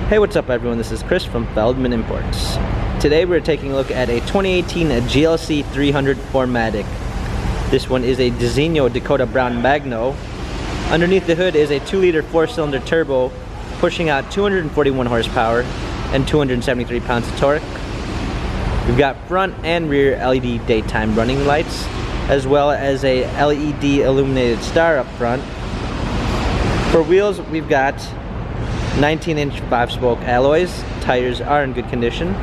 Hey, what's up everyone? This is Chris from Feldmann Imports. Today we're taking a look at a 2018 GLC 300 4MATIC. This one is a Designo Dakota Brown Magno. Underneath the hood is a 2-liter 4-cylinder turbo pushing out 241 horsepower and 273 pounds of torque. We've got front and rear LED daytime running lights, as well as a LED illuminated star up front. For wheels, we've got 19-inch 5-spoke alloys. Tires are in good condition.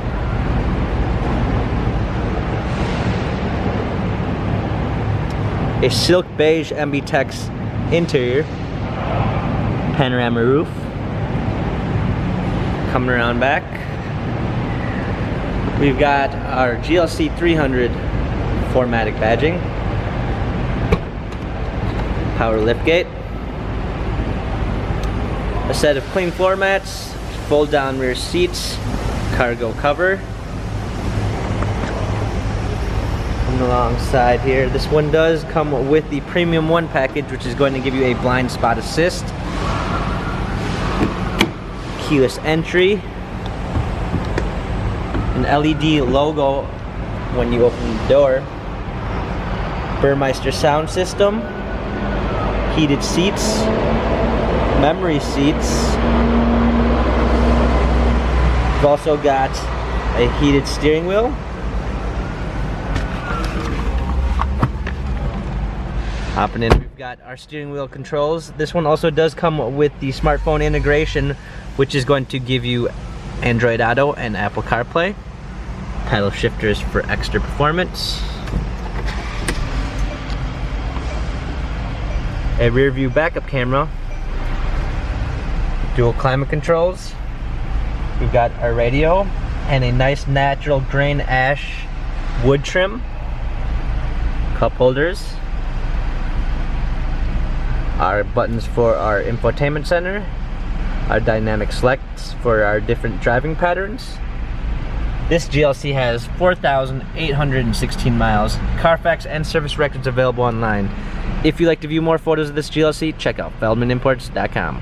A silk beige MB-Tex interior. Panorama roof. Coming around back, we've got our GLC 300 4MATIC badging. Power liftgate. A set of clean floor mats, fold down rear seats, cargo cover. And alongside here, this one does come with the Premium 1 package, which is going to give you a blind spot assist, keyless entry, an LED logo when you open the door, Burmeister sound system, heated seats, memory seats. We've also got a heated steering wheel. Hopping in, we've got our steering wheel controls. This one also does come with the smartphone integration, which is going to give you Android Auto and Apple CarPlay. Paddle shifters for extra performance. A rear view backup camera. Dual climate controls. We've got our radio and a nice natural grain ash wood trim. Cup holders. Our buttons for our infotainment center. Our dynamic selects for our different driving patterns. This GLC has 4,816 miles. Carfax and service records available online. If you'd like to view more photos of this GLC, check out feldmanimports.com.